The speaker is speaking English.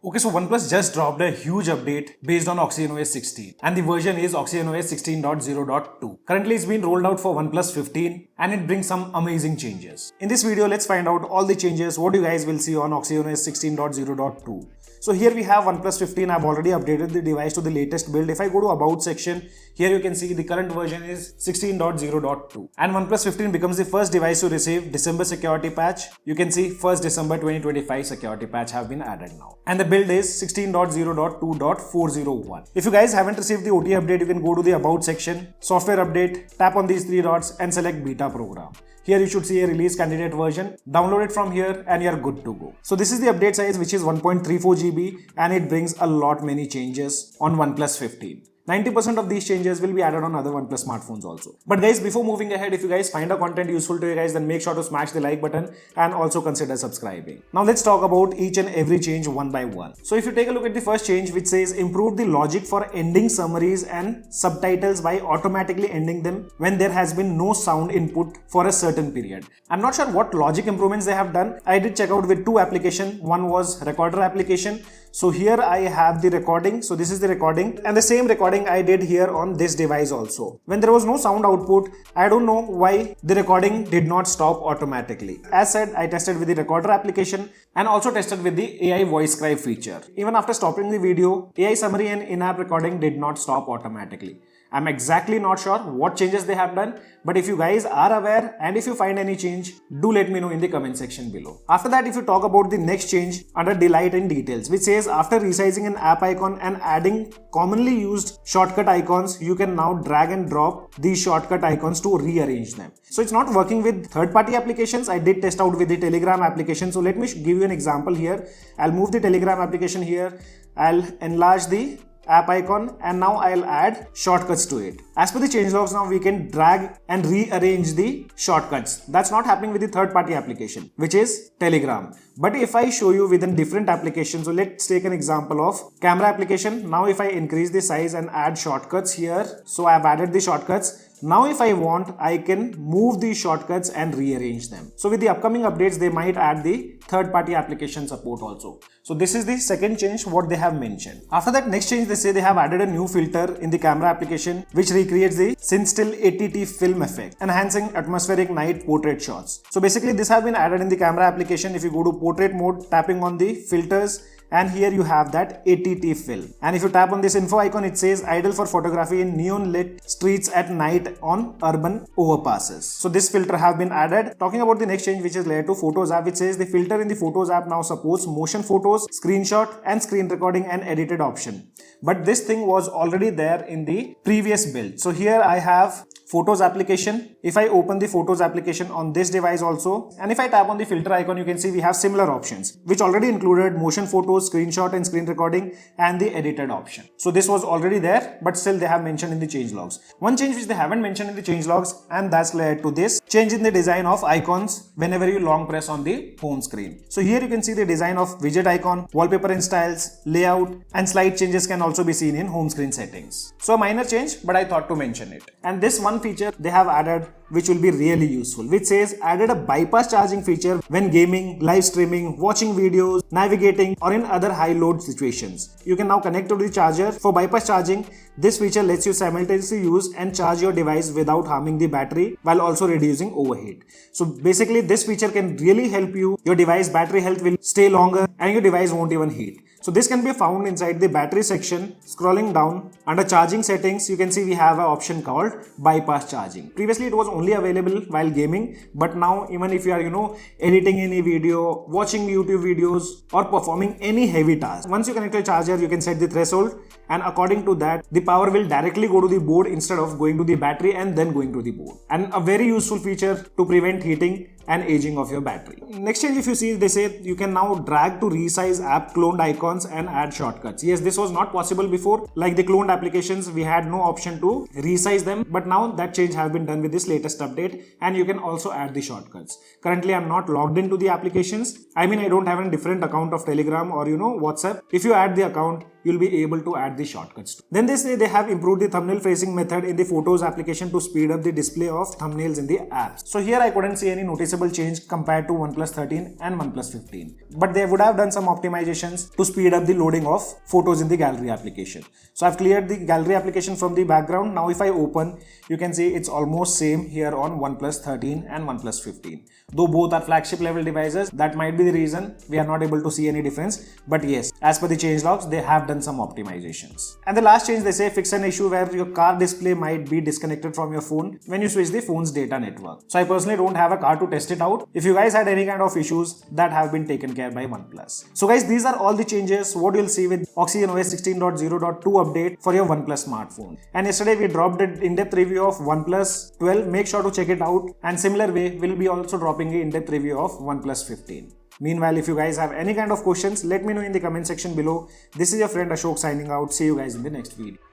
Okay, so OnePlus just dropped a huge update based on OxygenOS 16 and the version is OxygenOS 16.0.2. Currently it's been rolled out for OnePlus 15 and it brings some amazing changes. In this video, let's find out all the changes what you guys will see on OxygenOS 16.0.2. So here we have OnePlus 15. I've already updated the device to the latest build. If I go to about section, here you can see the current version is 16.0.2 and OnePlus 15 becomes the first device to receive December security patch. You can see 1st December 2025 security patch have been added now. And the build is 16.0.2.401. If you guys haven't received the OT update, you can go to the about section, software update, tap on these three dots and select beta program. Here you should see a release candidate version. Download it from here and you're good to go. So this is the update size, which is 1.34 GB and it brings a lot many changes on OnePlus 15. 90% of these changes will be added on other OnePlus smartphones also. But guys, before moving ahead, if you guys find the content useful to you guys, then make sure to smash the like button and also consider subscribing. Now let's talk about each and every change one by one. So if you take a look at the first change, which says improve the logic for ending summaries and subtitles by automatically ending them when there has been no sound input for a certain period. I'm not sure what logic improvements they have done. I did check out with two applications. One was recorder application. So here I have the recording. So this is the recording and the same recording I did here on this device also. When there was no sound output, I don't know why the recording did not stop automatically. As said, I tested with the recorder application and also tested with the AI voice scribe feature. Even after stopping the video, AI summary and in-app recording did not stop automatically. I'm exactly not sure what changes they have done, but if you guys are aware and if you find any change, do let me know in the comment section below. After that, if you talk about the next change under delight and details, which says after resizing an app icon and adding commonly used shortcut icons, you can now drag and drop these shortcut icons to rearrange them. So it's not working with third-party applications. I did test out with the Telegram application. So let me give you an example here. I'll move the Telegram application here. I'll enlarge the app icon and now I'll add shortcuts to it. As per the changelogs, now we can drag and rearrange the shortcuts. That's not happening with the third-party application, which is Telegram. But if I show you within different applications, so let's take an example of camera application. Now if I increase the size and add shortcuts here, so I've added the shortcuts. Now if I want, I can move these shortcuts and rearrange them. So with the upcoming updates, they might add the third-party application support also. So this is the second change what they have mentioned. After that, next change, they say they have added a new filter in the camera application which recreates the scene still ATT film effect, enhancing atmospheric night portrait shots. So basically this has been added in the camera application. If you go to portrait mode, tapping on the filters, and here you have that ATT fill. And if you tap on this info icon, it says ideal for photography in neon lit streets at night on urban overpasses. So this filter have been added. Talking about the next change, which is layer 2 Photos app, which says the filter in the Photos app now supports motion photos, screenshot and screen recording and edited option. But this thing was already there in the previous build. So here I have Photos application. If I open the Photos application on this device also, and if I tap on the filter icon, you can see we have similar options, which already included motion photos, screenshot and screen recording and the edited option. So this was already there, but still they have mentioned in the changelogs. One change which they haven't mentioned in the changelogs, and that's led to this change in the design of icons whenever you long press on the home screen. So here you can see the design of widget icon, wallpaper and styles, layout and slide changes can also be seen in home screen settings. So a minor change, but I thought to mention it. And this one feature they have added which will be really useful, which says added a bypass charging feature when gaming, live streaming, watching videos, navigating or in other high load situations. You can now connect to the charger. For bypass charging, this feature lets you simultaneously use and charge your device without harming the battery while also reducing overheat. So basically this feature can really help you. Your device battery health will stay longer and your device won't even heat. So this can be found inside the battery section. Scrolling down under charging settings, you can see we have an option called bypass charging. Previously it was only available while gaming, but now even if you are editing any video, watching YouTube videos or performing any heavy task, once you connect your charger, you can set the threshold and according to that the power will directly go to the board instead of going to the battery and then going to the board. And a very useful feature to prevent heating and aging of your battery. Next change, if you see, they say you can now drag to resize app cloned icons and add shortcuts. Yes, this was not possible before. Like the cloned applications, we had no option to resize them, but now that change has been done with this latest update and you can also add the shortcuts. Currently, I'm not logged into the applications. I mean, I don't have a different account of Telegram or WhatsApp. If you add the account, you'll be able to add the shortcuts to. Then they say they have improved the thumbnail facing method in the Photos application to speed up the display of thumbnails in the apps. So here I couldn't see any noticeable change compared to OnePlus 13 and OnePlus 15. But they would have done some optimizations to speed up the loading of photos in the gallery application. So I've cleared the gallery application from the background. Now if I open, you can see it's almost same here on OnePlus 13 and OnePlus 15. Though both are flagship level devices, that might be the reason we are not able to see any difference. But yes, as per the changelogs, they have done some optimizations. And the last change, they say fix an issue where your car display might be disconnected from your phone when you switch the phone's data network. So I personally don't have a car to test it out. If you guys had any kind of issues, that have been taken care by OnePlus. So guys, these are all the changes what you'll see with OxygenOS 16.0.2 update for your OnePlus smartphone. And yesterday we dropped an in-depth review of OnePlus 12. Make sure to check it out. And similar way, we'll be also dropping an in-depth review of OnePlus 15. Meanwhile, if you guys have any kind of questions, let me know in the comment section below. This is your friend Ashok signing out. See you guys in the next video.